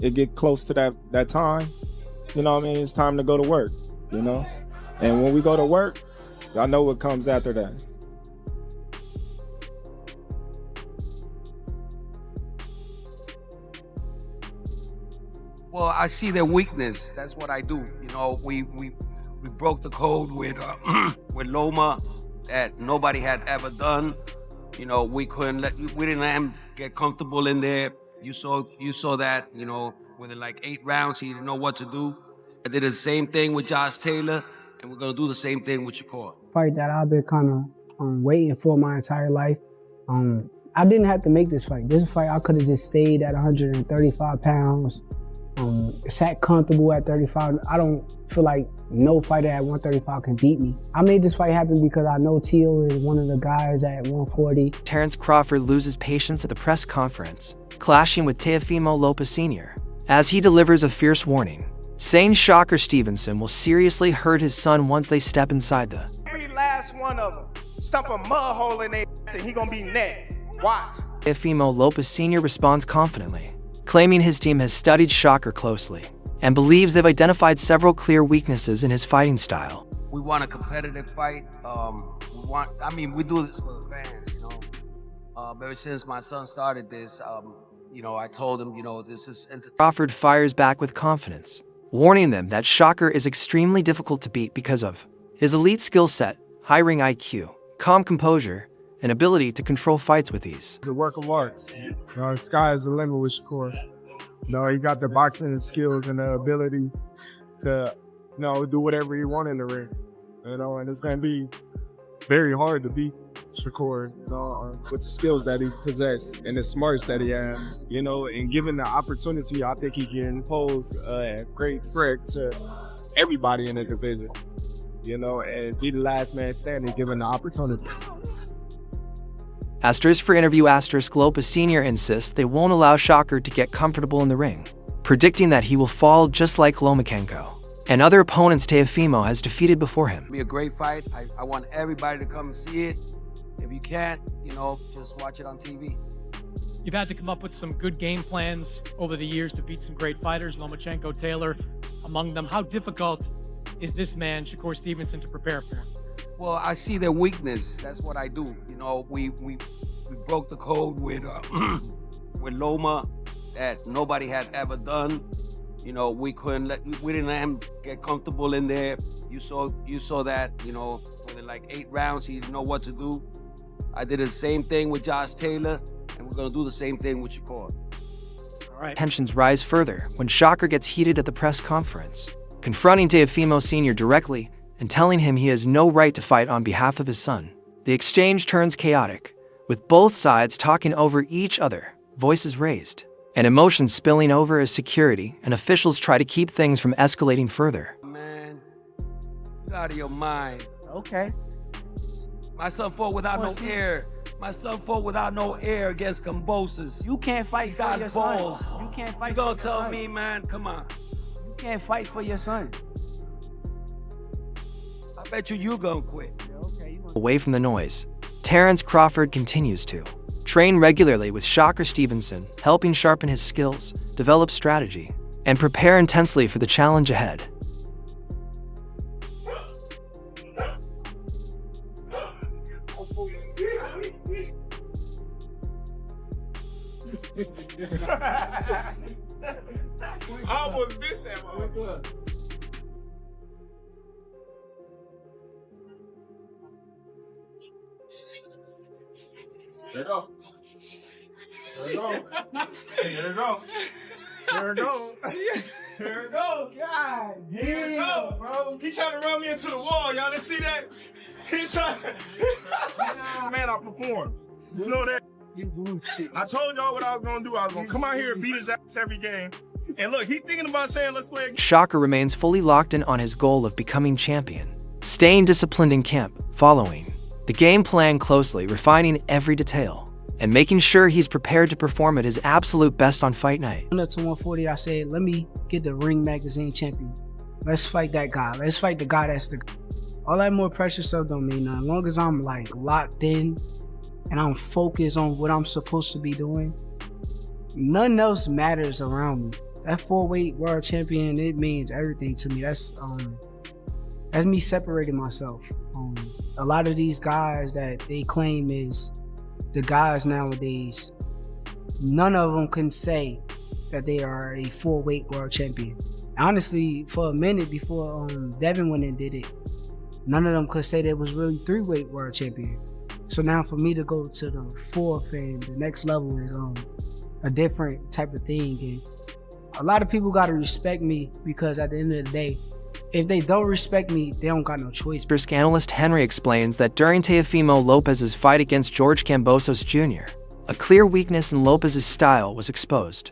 it get close to that time, you know what I mean, it's time to go to work, you know? And when we go to work, y'all know what comes after that. Well, I see their weakness. That's what I do. You know, we broke the code with with Loma that nobody had ever done. You know, we didn't let him get comfortable in there. You saw that. You know, within like 8 rounds, he didn't know what to do. I did the same thing with Josh Taylor, and we're gonna do the same thing with Shakur. Fight that I've been kind of waiting for my entire life. I didn't have to make this fight. This fight, I could have just stayed at 135 pounds. Sat comfortable at 35. I don't feel like no fighter at 135 can beat me. I made this fight happen because I know Teo is one of the guys at 140. Terence Crawford loses patience at the press conference, clashing with Teofimo Lopez Sr. as he delivers a fierce warning, saying Shakur Stevenson will seriously hurt his son once they step inside the... Every last one of them stump a mud hole in their ass and he gonna be next. Watch. Teofimo Lopez Sr. responds confidently, claiming his team has studied Shakur closely and believes they've identified several clear weaknesses in his fighting style. We want a competitive fight. We do this for the fans, you know. Ever since my son started this, you know, I told him, you know, this is entertainment. Crawford fires back with confidence, warning them that Shakur is extremely difficult to beat because of his elite skill set, high ring IQ, calm composure, and ability to control fights with ease. It's a work of art. You know, the sky is the limit with Shakur. You know, he got the boxing skills and the ability to, you know, do whatever he wants in the ring. You know, and it's going to be very hard to beat Shakur, you know, with the skills that he possesses and the smarts that he has. You know, and given the opportunity, I think he can pose a great threat to everybody in the division. You know, and be the last man standing given the opportunity. For interview, Lopez Sr. insists they won't allow Shakur to get comfortable in the ring, predicting that he will fall just like Lomachenko and other opponents Teofimo has defeated before him. It'll be a great fight. I want everybody to come and see it. If you can't, you know, just watch it on TV. You've had to come up with some good game plans over the years to beat some great fighters, Lomachenko, Taylor, among them. How difficult is this man, Shakur Stevenson, to prepare for? Well, I see their weakness. That's what I do. You know, we broke the code with with Loma that nobody had ever done. You know, we didn't let him get comfortable in there. You saw that. You know, within like 8 rounds, he didn't know what to do. I did the same thing with Josh Taylor, and we're gonna do the same thing with Shakur. All right. Tensions rise further when Shakur gets heated at the press conference, confronting Teofimo Sr. directly and telling him he has no right to fight on behalf of his son. The exchange turns chaotic, with both sides talking over each other, voices raised, and emotions spilling over as security and officials try to keep things from escalating further. Man, you out of your mind. Okay. My son fought without no air. My son fought without no air against Cambosis. You can't fight He for got your balls. son. You can't fight You for gonna your tell son. me, man? Come on. You can't fight for your son. I bet you gonna quit. Okay, Away from the noise, Terence Crawford continues to train regularly with Shakur Stevenson, helping sharpen his skills, develop strategy, and prepare intensely for the challenge ahead. I almost missed that one. There you go. There you go. There you go. There you go. There you go. God Here you go, bro. He trying to run me into the wall. Y'all didn't see that? He trying. Man, I performed. You know that? I told y'all what I was gonna do. I was gonna come out here and beat his ass every game. And look, he's thinking about saying, let's play again. Shakur remains fully locked in on his goal of becoming champion, staying disciplined in camp, following the game plan closely, refining every detail, and making sure he's prepared to perform at his absolute best on fight night. Up to 140, I said, let me get the Ring Magazine champion. Let's fight that guy. Let's fight the guy that's the... All that more pressure stuff don't mean nothing. As long as I'm like locked in and I'm focused on what I'm supposed to be doing, nothing else matters around me. that 4-weight world champion, it means everything to me. That's me separating myself. A lot of these guys that they claim is the guys nowadays, none of them can say that they are a 4-weight world champion. Honestly, for a minute before Devin went and did it, none of them could say they was really 3-weight world champion. So now for me to go to the 4th and the next level is a different type of thing. And a lot of people got to respect me, because at the end of the day, if they don't respect me, they don't got no choice. Risk analyst Henry explains that during Teofimo Lopez's fight against George Kambosos Jr., a clear weakness in Lopez's style was exposed.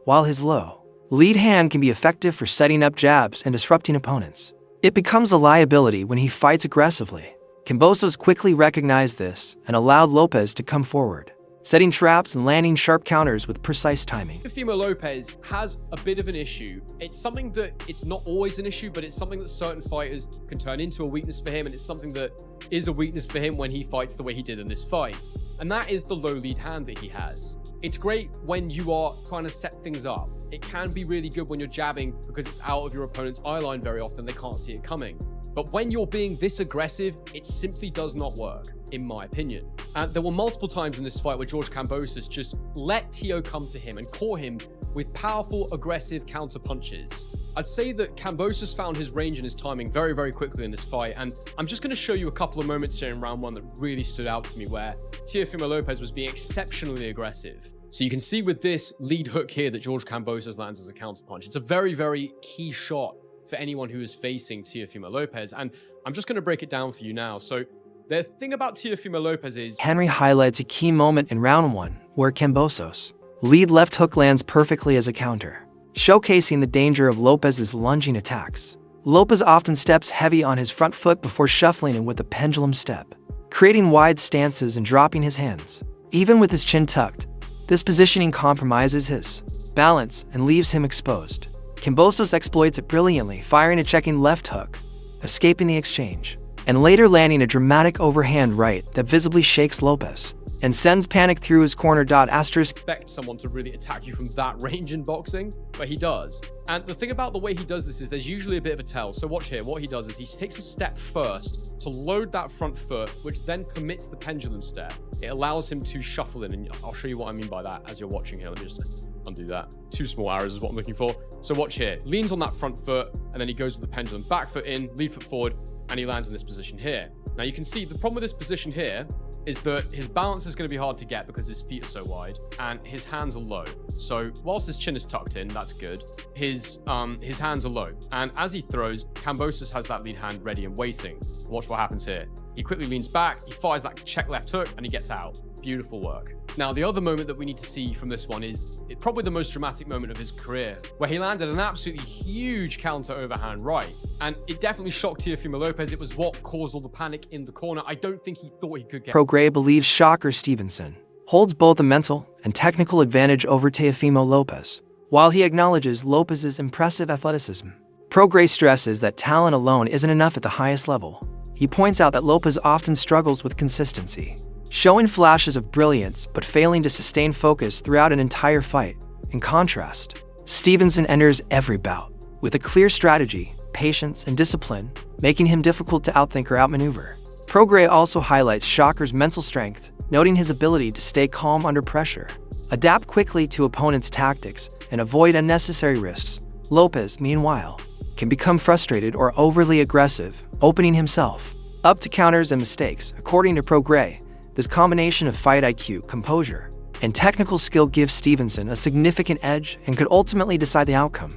While his low lead hand can be effective for setting up jabs and disrupting opponents, it becomes a liability when he fights aggressively. Kambosos quickly recognized this and allowed Lopez to come forward, setting traps and landing sharp counters with precise timing. Teofimo Lopez has a bit of an issue. It's something that it's not always an issue, but it's something that certain fighters can turn into a weakness for him, and it's something that is a weakness for him when he fights the way he did in this fight. And that is the low lead hand that he has. It's great when you are trying to set things up. It can be really good when you're jabbing because it's out of your opponent's eye line very often. They can't see it coming. But when you're being this aggressive, it simply does not work, in my opinion. And there were multiple times in this fight where George Kambosos just let Teo come to him and caught him with powerful, aggressive counter punches. I'd say that Kambosos found his range and his timing very, very quickly in this fight, and I'm just going to show you a couple of moments here in round 1 that really stood out to me where Teofimo Lopez was being exceptionally aggressive. So you can see with this lead hook here that George Kambosos lands as a counter punch. It's a very, very key shot for anyone who is facing Teofimo Lopez, and I'm just going to break it down for you now. So the thing about Teofimo Lopez is... Henry highlights a key moment in round 1 where Kambosos' lead left hook lands perfectly as a counter, showcasing the danger of Lopez's lunging attacks. Lopez often steps heavy on his front foot before shuffling in with a pendulum step, creating wide stances and dropping his hands. Even with his chin tucked, this positioning compromises his balance and leaves him exposed. Kambosos exploits it brilliantly, firing a checking left hook, escaping the exchange, and later landing a dramatic overhand right that visibly shakes Lopez and sends panic through his corner. Expect someone to really attack you from that range in boxing, but he does. And the thing about the way he does this is there's usually a bit of a tell. So watch here. What he does is he takes a step first to load that front foot, which then permits the pendulum step. It allows him to shuffle in, and I'll show you what I mean by that as you're watching here. Let me just undo that. 2 small arrows is what I'm looking for. So watch here. Leans on that front foot, and then he goes with the pendulum. Back foot in, lead foot forward, and he lands in this position here. Now you can see the problem with this position here is that his balance is going to be hard to get because his feet are so wide and his hands are low. So whilst his chin is tucked in, that's good. His hands are low. And as he throws, Kambosos has that lead hand ready and waiting. Watch what happens here. He quickly leans back, he fires that check left hook, and he gets out. Beautiful work. Now, the other moment that we need to see from this one is probably the most dramatic moment of his career, where he landed an absolutely huge counter overhand right. And it definitely shocked Teofimo Lopez. It was what caused all the panic in the corner. I don't think he thought he could get... Prograis believes Shakur Stevenson holds both a mental and technical advantage over Teofimo Lopez. While he acknowledges Lopez's impressive athleticism, Prograis stresses that talent alone isn't enough at the highest level. He points out that Lopez often struggles with consistency, showing flashes of brilliance but failing to sustain focus throughout an entire fight. In contrast, Stevenson enters every bout with a clear strategy, patience, and discipline, making him difficult to outthink or outmaneuver. Prograis also highlights Shakur's mental strength, noting his ability to stay calm under pressure, adapt quickly to opponents' tactics, and avoid unnecessary risks. Lopez, meanwhile, can become frustrated or overly aggressive, opening himself up to counters and mistakes. According to Prograis, this combination of fight IQ, composure, and technical skill gives Stevenson a significant edge and could ultimately decide the outcome.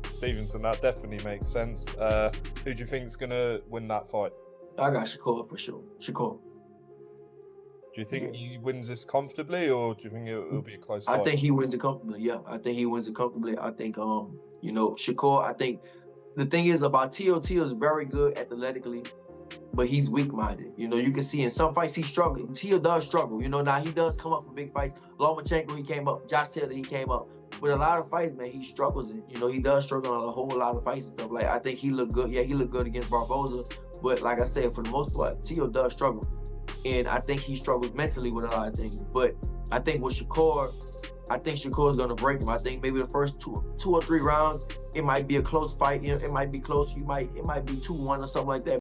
Stevenson, that definitely makes sense. Who do you think is going to win that fight? I got Shakur for sure. Shakur. Do you think he wins this comfortably, or do you think it'll be a close fight? I think he wins it comfortably. Yeah, I think he wins it comfortably. I think, you know, Shakur. I think the thing is about Teo is very good athletically, but he's weak-minded. You know, you can see in some fights he's struggling. Teo does struggle. You know, now he does come up for big fights. Lomachenko, he came up. Josh Taylor, he came up. But a lot of fights, man, he struggles in. You know, he does struggle on a whole lot of fights and stuff. Like, I think he looked good. Yeah, he looked good against Barboza. But like I said, for the most part, Teo does struggle. And I think he struggles mentally with a lot of things. But I think with Shakur, I think Shakur's gonna break him. I think maybe the first two or three rounds, it might be a close fight. It might be close. It might be 2-1 or something like that.